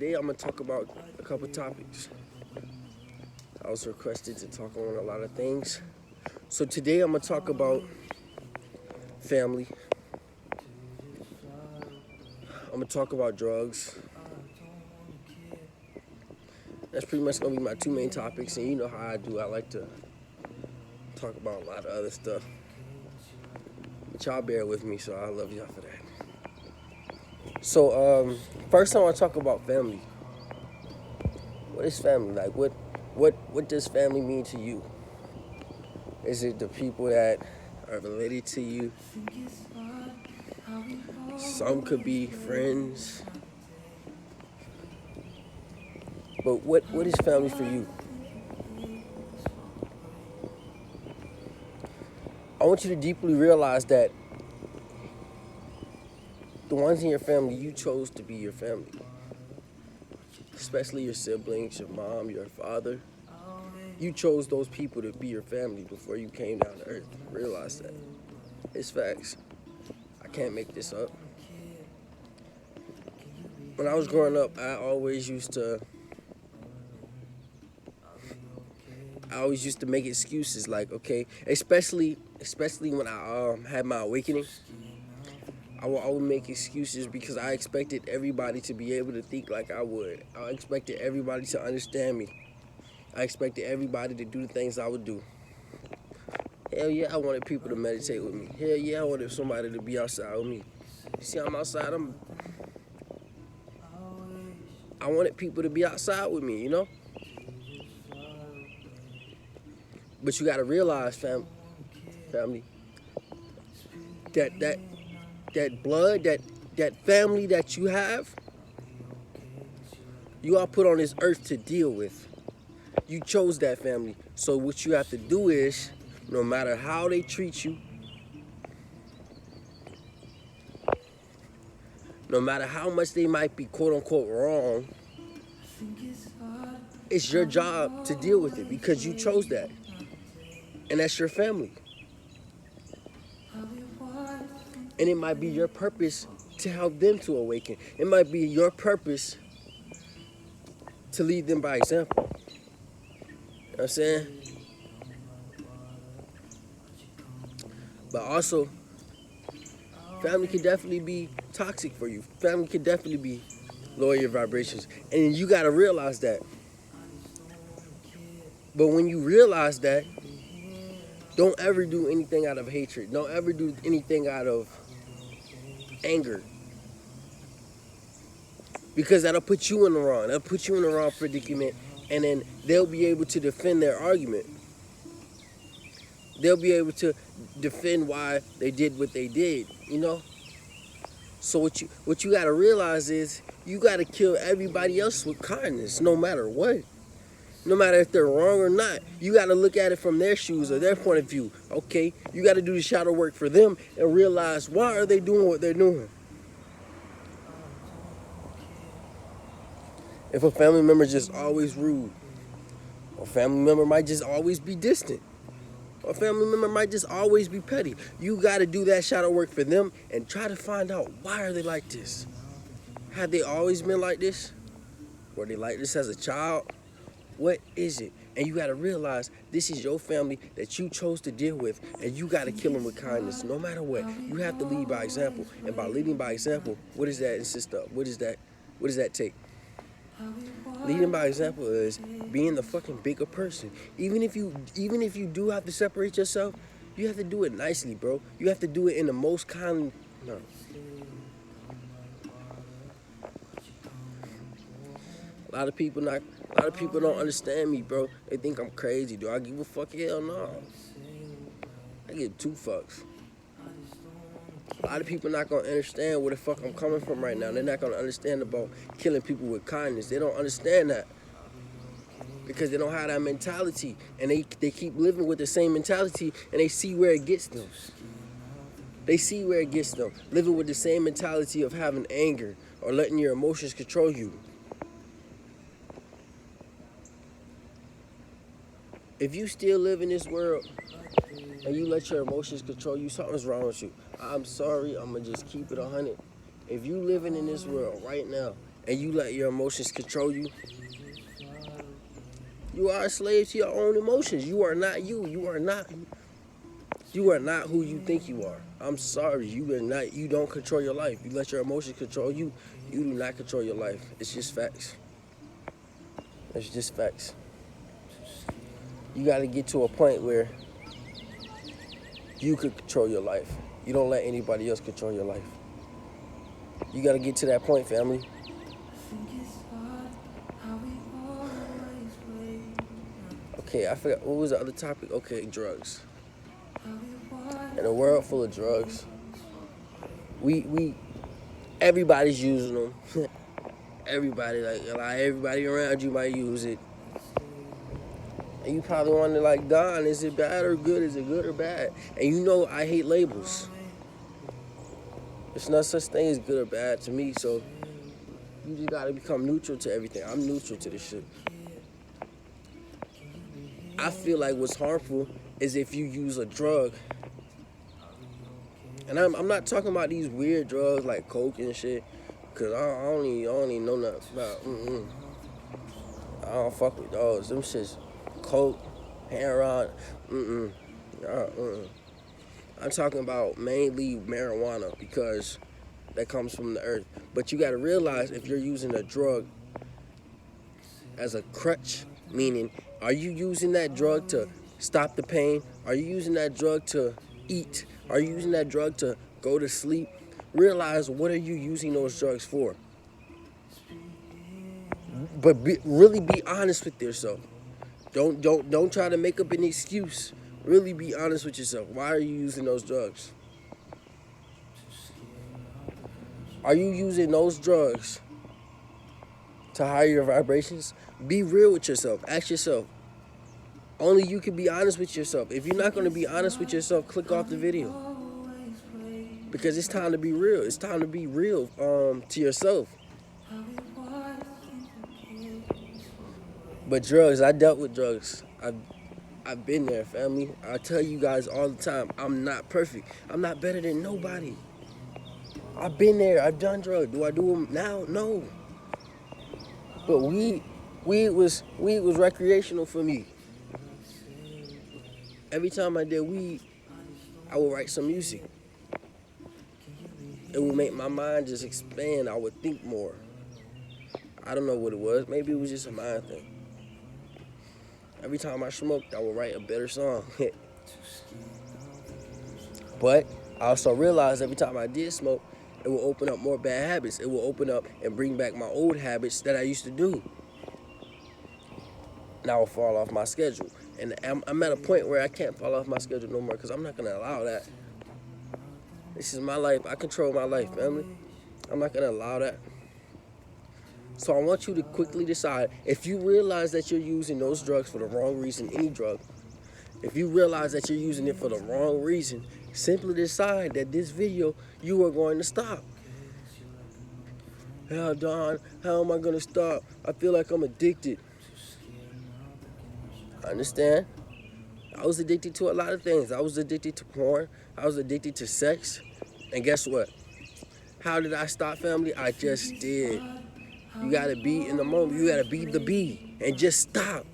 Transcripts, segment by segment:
Today I'm gonna talk about a couple topics. I was requested to talk on a lot of things. So today I'm gonna talk about family. I'm gonna talk about drugs. That's pretty much gonna be my two main topics, and you know how I do. I like to talk about a lot of other stuff. But y'all bear with me, so I love y'all for that. So first I wanna talk about family. What is family? Like what does family mean to you? Is it the people that are related to you? Some could be friends. But what is family for you? I want you to deeply realize that the ones in your family, you chose to be your family. Especially your siblings, your mom, your father. You chose those people to be your family before you came down to earth. Realize that. It's facts. I can't make this up. When I was growing up, I always used to make excuses like, okay, especially when I had my awakening. I would always make excuses because I expected everybody to be able to think like I would. I expected everybody to understand me. I expected everybody to do the things I would do. Hell yeah, I wanted people to meditate with me. Hell yeah, I wanted somebody to be outside with me. You see, I'm outside. I wanted people to be outside with me, you know. But you gotta realize, family, that blood, that family that you have, you are put on this earth to deal with. You chose that family. So what you have to do is, no matter how they treat you, no matter how much they might be quote unquote wrong, it's your job to deal with it because you chose that. And that's your family. And it might be your purpose to help them to awaken. It might be your purpose to lead them by example. You know what I'm saying? But also, family can definitely be toxic for you. Family can definitely be lower your vibrations. And you gotta realize that. But when you realize that, don't ever do anything out of hatred. Don't ever do anything out of anger. Because that'll put you in the wrong. That'll put you in the wrong predicament. And then they'll be able to defend their argument. They'll be able to defend why they did what they did, you know? So what you gotta realize is you gotta kill everybody else with kindness, no matter what. No matter if they're wrong or not. You gotta look at it from their shoes or their point of view. Okay? You gotta do the shadow work for them and realize why are they doing what they're doing. If a family member is just always rude, or a family member might just always be distant, or a family member might just always be petty, you gotta do that shadow work for them and try to find out why are they like this. Have they always been like this? Were they like this as a child? What is it? And you gotta realize this is your family that you chose to deal with, and you gotta kill them with kindness, no matter what. You have to lead by example, and by leading by example, what does that insist of? What does that take? Leading by example is being the fucking bigger person. Even if you do have to separate yourself, you have to do it nicely, bro. You have to do it in the most kind. No. A lot of people don't understand me, bro. They think I'm crazy. Do I give a fuck? Hell no. I give two fucks. A lot of people not gonna understand where the fuck I'm coming from right now. They're not gonna understand about killing people with kindness. They don't understand that because they don't have that mentality, and they keep living with the same mentality, and they see where it gets them. They see where it gets them, living with the same mentality of having anger or letting your emotions control you. If you still live in this world and you let your emotions control you, something's wrong with you. I'm sorry, I'm gonna just keep it 100. If you living in this world right now and you let your emotions control you, you are a slave to your own emotions. You are not you. You are not who you think you are. I'm sorry. You are not. You don't control your life. You let your emotions control you. You do not control your life. It's just facts. It's just facts. You got to get to a point where you can control your life. You don't let anybody else control your life. You got to get to that point, family. Okay, I forgot, what was the other topic? Okay, drugs. In a world full of drugs, everybody's using them. Everybody, like everybody around you might use it. And you probably wonder, like, Don, is it bad or good? Is it good or bad? And you know I hate labels. There's no such thing as good or bad to me, so you just gotta become neutral to everything. I'm neutral to this shit. I feel like what's harmful is if you use a drug. And I'm not talking about these weird drugs like coke and shit, cause I don't even know nothing about. I don't fuck with those. Them shits, coke, heroin. I'm talking about mainly marijuana because that comes from the earth. But you gotta realize if you're using a drug as a crutch, meaning, are you using that drug to stop the pain? Are you using that drug to eat? Are you using that drug to go to sleep? Realize, what are you using those drugs for? But really be honest with yourself. Don't try to make up an excuse. Really be honest with yourself. Why are you using those drugs? Are you using those drugs to higher your vibrations? Be real with yourself. Ask yourself. Only you can be honest with yourself. If you're not going to be honest with yourself, click off the video. Because it's time to be real. It's time to be real to yourself. But drugs, I dealt with drugs. I've been there, family. I tell you guys all the time, I'm not perfect. I'm not better than nobody. I've been there. I've done drugs. Do I do them now? No. But weed was recreational for me. Every time I did weed, I would write some music. It would make my mind just expand. I would think more. I don't know what it was. Maybe it was just a mind thing. Every time I smoked, I would write a better song. But I also realized every time I did smoke, it will open up more bad habits. It will open up and bring back my old habits that I used to do. And I will fall off my schedule. And I'm at a point where I can't fall off my schedule no more because I'm not going to allow that. This is my life. I control my life, family. I'm not going to allow that. So I want you to quickly decide, if you realize that you're using those drugs for the wrong reason, any drug, if you realize that you're using it for the wrong reason, simply decide that this video, you are going to stop. Hell, Don, how am I going to stop? I feel like I'm addicted. I understand. I was addicted to a lot of things. I was addicted to porn. I was addicted to sex. And guess what? How did I stop, family? I just did. You gotta be in the moment. You gotta be the bee and just stop.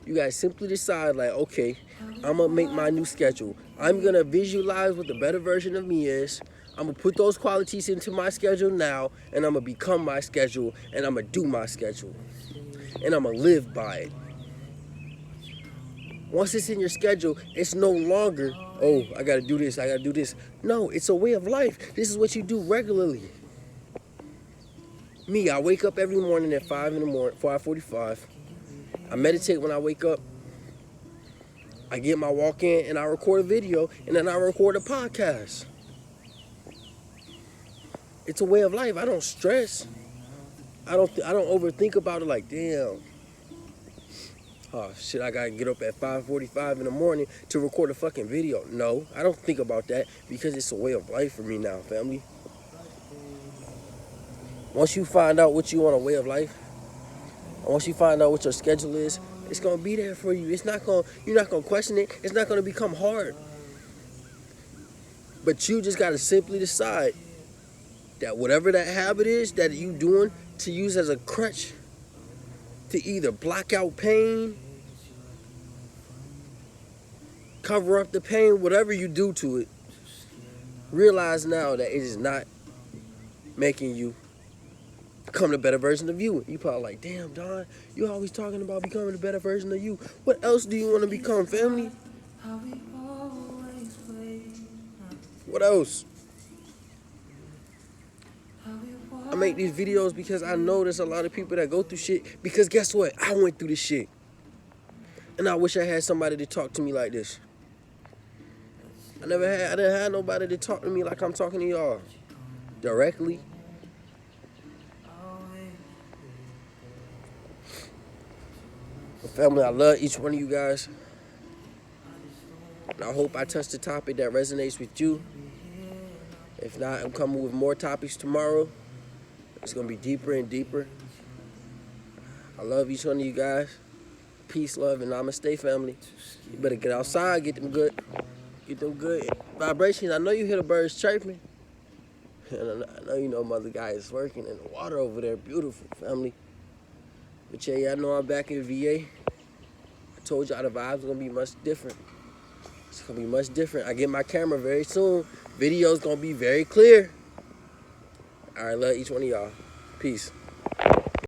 You gotta simply decide, like, okay, I'm gonna make my new schedule. I'm gonna visualize what the better version of me is. I'm gonna put those qualities into my schedule now, and I'm gonna become my schedule, and I'm gonna do my schedule, and I'm gonna live by it. Once it's in your schedule, it's no longer, oh, I gotta do this, I gotta do this. No, it's a way of life. This is what you do regularly. Me, I wake up every morning at 5:45. I meditate when I wake up. I get my walk in and I record a video, and then I record a podcast. It's a way of life. I don't stress. I don't overthink about it like, damn. Oh shit, I gotta get up at 5:45 in the morning to record a fucking video. No, I don't think about that because it's a way of life for me now, family. Once you find out what you want a way of life, and once you find out what your schedule is, it's gonna be there for you. You're not gonna question it. It's not gonna become hard. But you just gotta simply decide that whatever that habit is that you doing to use as a crutch to either block out pain, cover up the pain, whatever you do to it, realize now that it is not making you become the better version of you. You probably like, damn, Don, you always talking about becoming the better version of you. What else do you want to become, family? What else? I make these videos because I know there's a lot of people that go through shit. Because guess what? I went through this shit. And I wish I had somebody to talk to me like this. I didn't have nobody to talk to me like I'm talking to y'all. Directly. Family, I love each one of you guys. And I hope I touched the topic that resonates with you. If not, I'm coming with more topics tomorrow. It's going to be deeper and deeper. I love each one of you guys. Peace, love, and namaste, family. You better get outside, get them good vibrations. I know you hear the birds chirping. And I know you know Mother Guy is working in the water over there. Beautiful, family. But yeah, y'all know I'm back in VA. I told y'all the vibes are going to be much different. It's going to be much different. I get my camera very soon. Video's going to be very clear. All right, love each one of y'all. Peace.